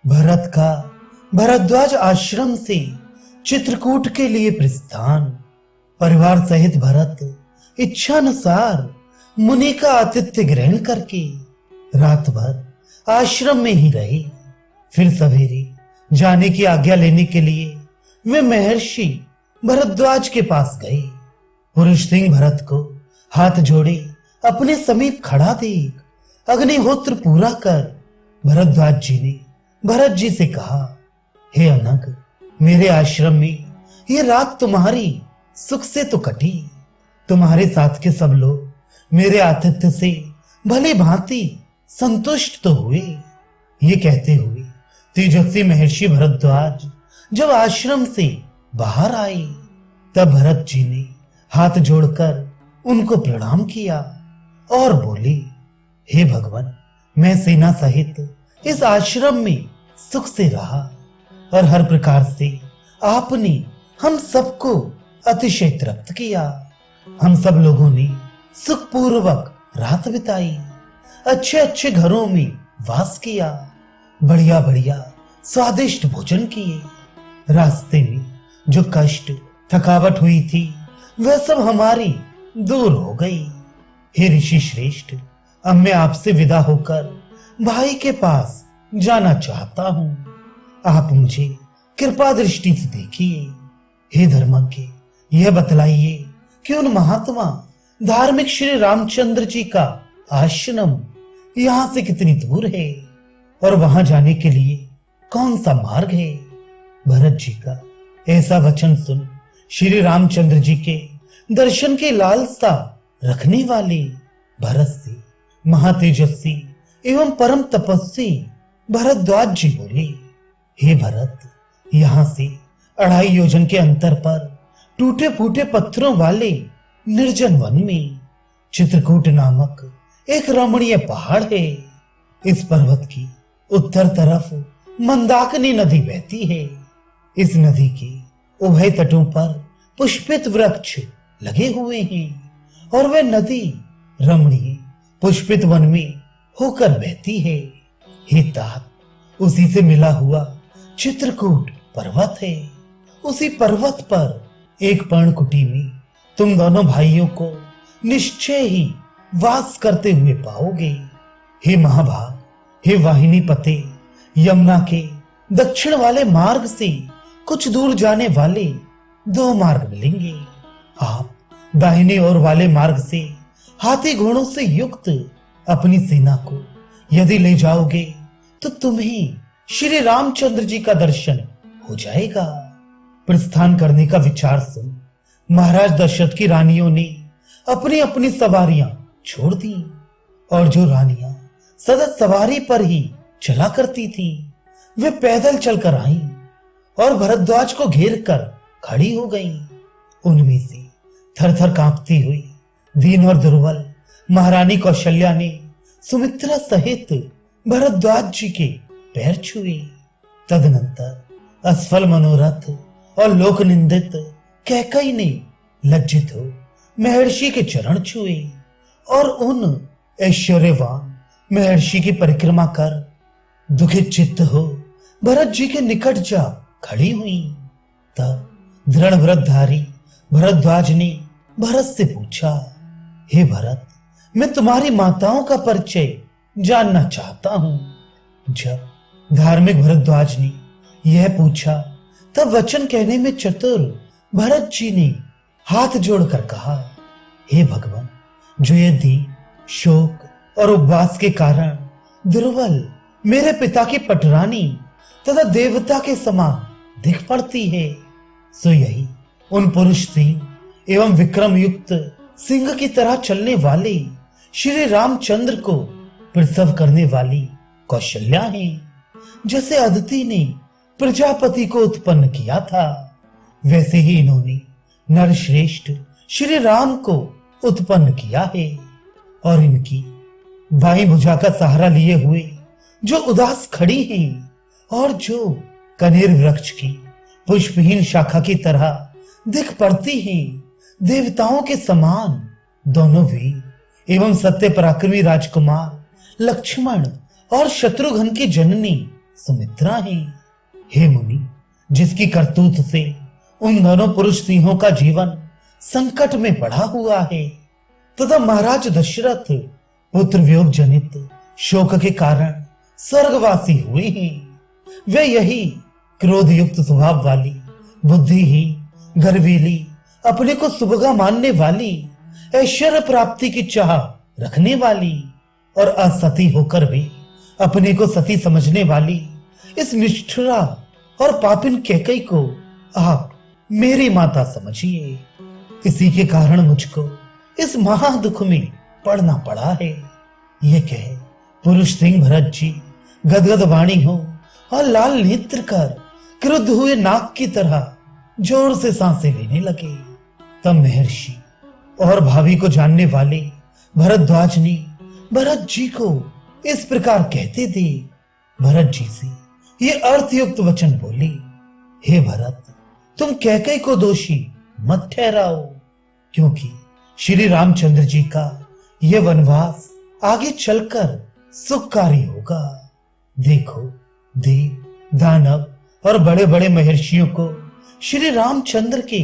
भरत का भरद्वाज आश्रम से चित्रकूट के लिए प्रस्थान। परिवार सहित भरत इच्छानुसार मुनि का आतिथ्य ग्रहण करके रात भर आश्रम में ही रहे। फिर सवेरे जाने की आज्ञा लेने के लिए वे महर्षि भरद्वाज के पास गए। पुरुष सिंह भरत को हाथ जोड़े अपने समीप खड़ा देख अग्निहोत्र पूरा कर भरद्वाज जी ने भरत जी से कहा, हे अनग, मेरे आश्रम में ये रात तुम्हारी सुख से तो कटी। तुम्हारे साथ के सब लोग मेरे आतिथ्य से भली भांति संतुष्ट तो हुए। ये कहते हुए तेजस्वी महर्षि भरद्वाज जब आश्रम से बाहर आए तब भरत जी ने हाथ जोड़कर उनको प्रणाम किया और बोले, हे भगवान, मैं सेना सहित इस आश्रम में सुख से रहा और हर प्रकार से आपने हम सबको अतिशय तृप्त किया। हम सब लोगों ने सुखपूर्वक रात बिताई, अच्छे अच्छे घरों में वास किया, बढ़िया बढ़िया स्वादिष्ट भोजन किए। रास्ते में जो कष्ट थकावट हुई थी वह सब हमारी दूर हो गई। हे ऋषि श्रेष्ठ, अब मैं आपसे विदा होकर भाई के पास जाना चाहता हूं। आप मुझे कृपा दृष्टि से देखिए। हे धर्मज्ञ, यह बतलाइए कि उन महात्मा धार्मिक श्री रामचंद्र जी का आश्रम यहां से कितनी दूर है और वहां जाने के लिए कौन सा मार्ग है। भरत जी का ऐसा वचन सुन श्री रामचंद्र जी के दर्शन की लालसा रखने वाले भरत से महातेजस्वी एवं परम तपस्वी भरद्वाज जी बोले, हे भरत, यहां से 2.5 योजन के अंतर पर टूटे फूटे पत्थरों वाले निर्जन वन में चित्रकूट नामक एक रमणीय पहाड़ है। इस पर्वत की उत्तर तरफ मंदाकिनी नदी बहती है। इस नदी के उभय तटों पर पुष्पित वृक्ष लगे हुए हैं और वह नदी रमणीय पुष्पित वन में होकर बहती है। हे तात, उसी से मिला हुआ चित्रकूट पर्वत है। उसी पर्वत पर एक पर्णकुटी में तुम दोनों भाइयों को निश्चय ही वास करते हुए पाओगे। हे महाभाग, हे वाहिनी पते, यमुना के दक्षिण वाले मार्ग से कुछ दूर जाने वाले 2 मार्ग मिलेंगे। आप दाहिने ओर वाले मार्ग से हाथी घोड़ों से युक्त अपनी सेना को यदि ले जाओगे तो तुम्हें श्री रामचंद्र जी का दर्शन हो जाएगा। प्रस्थान करने का विचार सुन महाराज दशरथ की रानियों ने अपनी अपनी सवारियां छोड़ दी और जो रानियां सदा सवारी पर ही चला करती थी वे पैदल चलकर आईं और भरद्वाज को घेर कर खड़ी हो गईं। उनमें से थर-थर कांपती हुई दीन और दुर्बल महारानी कौशल्या ने सुमित्रा सहित भरद्वाज जी के पैर छुए। तदनंतर असफल मनोरथ और लोक निंदित कैकई ने लज्जित हो महर्षि के चरण छुए और उन ऐश्वर्यवान महर्षि की परिक्रमा कर दुखित चित्त हो भरत जी के निकट जा खड़ी हुई। तब दृढ़ व्रतधारी भरद्वाज ने भरत से पूछा, हे भरत, मैं तुम्हारी माताओं का परिचय जानना चाहता हूं। जब धार्मिक भरद्वाज ने यह पूछा तब वचन कहने में चतुर भरत जी ने हाथ जोड़कर कहा, हे भगवान, जो ये दीन, शोक और उपवास के कारण दुर्बल मेरे पिता की पटरानी तथा देवता के समान दिख पड़ती है, सो यही उन पुरुष सिंह एवं विक्रम युक्त सिंह की तरह चलने वाले श्री रामचंद्र को प्रसव करने वाली कौशल्या है। जैसे अदिति ने प्रजापति को उत्पन्न किया था वैसे ही इन्होंने नरश्रेष्ठ श्री राम को उत्पन्न किया है और इनकी बाई भुजा का सहारा लिए हुए जो उदास खड़ी हैं और जो कनेर वृक्ष की पुष्पहीन शाखा की तरह दिख पड़ती हैं, देवताओं के समान दोनों वीर एवं सत्य पराक्रमी राजकुमार लक्ष्मण और शत्रुघ्न की जननी सुमित्रा हैं। हे मुनि, जिसकी करतूत से उन दोनों पुरुष सिंहों का जीवन संकट में पड़ा हुआ है तथा महाराज दशरथ पुत्र वियोग जनित शोक के कारण स्वर्गवासी हुए हैं, वे यही क्रोध युक्त स्वभाव वाली, बुद्धिहीन, गर्वीली, अपने को सुबगा मानने वाली, ऐश्वर्य प्राप्ति की चाह रखने वाली और असती होकर भी अपने को सती समझने वाली इस निष्ठुरा और पापिन कैकई को आप मेरी माता समझिए। इसी के कारण मुझको इस महादुख में पड़ना पड़ा है। ये कह पुरुष सिंह भरत जी गदगद वाणी हो और लाल नेत्र कर क्रुद्ध हुए नाग की तरह जोर से सांसें लेने लगे। तब महर्षि और भाभी को जानने वाले भरद्वाज ने भरत जी को इस प्रकार कहते थे भरत जी से ये अर्थयुक्त वचन बोले, हे भरत, तुम कैकई को दोषी मत ठहराओ, क्योंकि श्री रामचंद्र जी का यह वनवास आगे चलकर सुखकारी होगा। देखो, देव, दानव और बड़े बड़े महर्षियों को श्री रामचंद्र के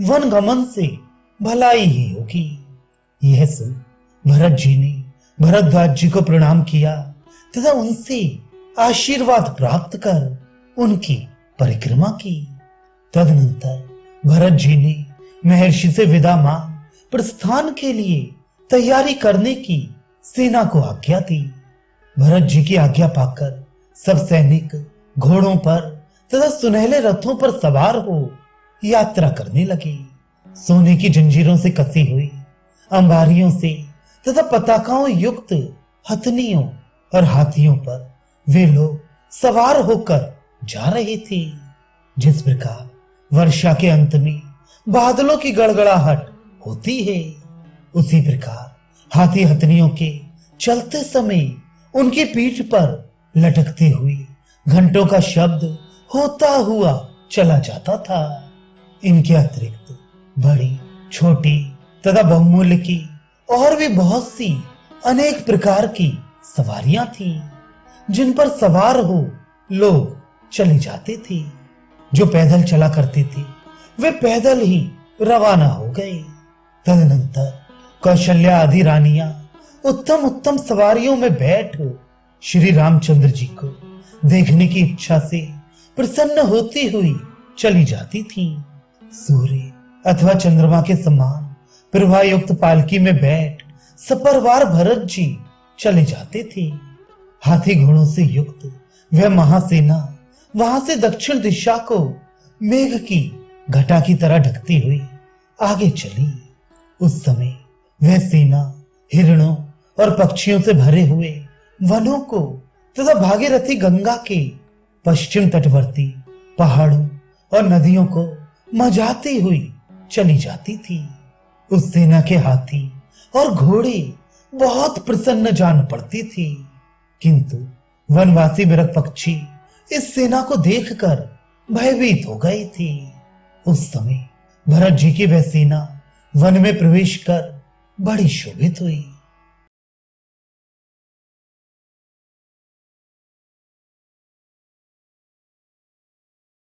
वन गमन से भलाई ही होगी। यह सुन भरत जी ने भरद्वाज जी को प्रणाम किया तथा उनसे आशीर्वाद प्राप्त कर उनकी परिक्रमा की। तदनंतर भरत जी ने महर्षि से विदा मांग प्रस्थान के लिए तैयारी करने की सेना को आज्ञा दी। भरत जी की आज्ञा पाकर सब सैनिक घोड़ों पर तथा सुनहले रथों पर सवार हो यात्रा करने लगे। सोने की जंजीरों से कसी हुई अंबारियों से तथा पताकाओं युक्त हथनियों और हाथियों पर वे लोग सवार होकर जा रहे थे। जिस प्रकार वर्षा के अंत में बादलों की गड़गड़ाहट होती है, उसी प्रकार हाथी हथनियों के चलते समय उनकी पीठ पर लटकते हुए घंटों का शब्द होता हुआ चला जाता था। इनके अतिरिक्त बड़ी, छोटी तथा बहुमूल्य की और भी बहुत सी अनेक प्रकार की सवारियां थी, जिन पर सवार हो लोग चले जाते थे। जो पैदल चला करते थे वे पैदल ही रवाना हो गए। तदनंतर कौशल्या आदि रानियां उत्तम उत्तम सवारियों में बैठ श्री रामचंद्र जी को देखने की इच्छा से प्रसन्न होती हुई चली जाती थी। सूर्य अथवा चंद्रमा के समान प्रभा युक्त पालकी में बैठ सपरवार भरत जी चले जाते थे। हाथी घोड़ों से युक्त वह महासेना वहां से दक्षिण दिशा को मेघ की घटा की तरह ढकती हुई आगे चली। उस समय वह सेना हिरणों और पक्षियों से भरे हुए वनों को तथा भागीरथी गंगा के पश्चिम तटवर्ती पहाड़ों और नदियों को मजाती हुई चली जाती थी। उस सेना के हाथी और घोड़े बहुत प्रसन्न जान पड़ती थी, किंतु वनवासी मृग पक्षी इस सेना को देखकर भयभीत हो गए थे। उस समय भरत जी की वह सेना वन में प्रवेश कर बड़ी शोभित हुई।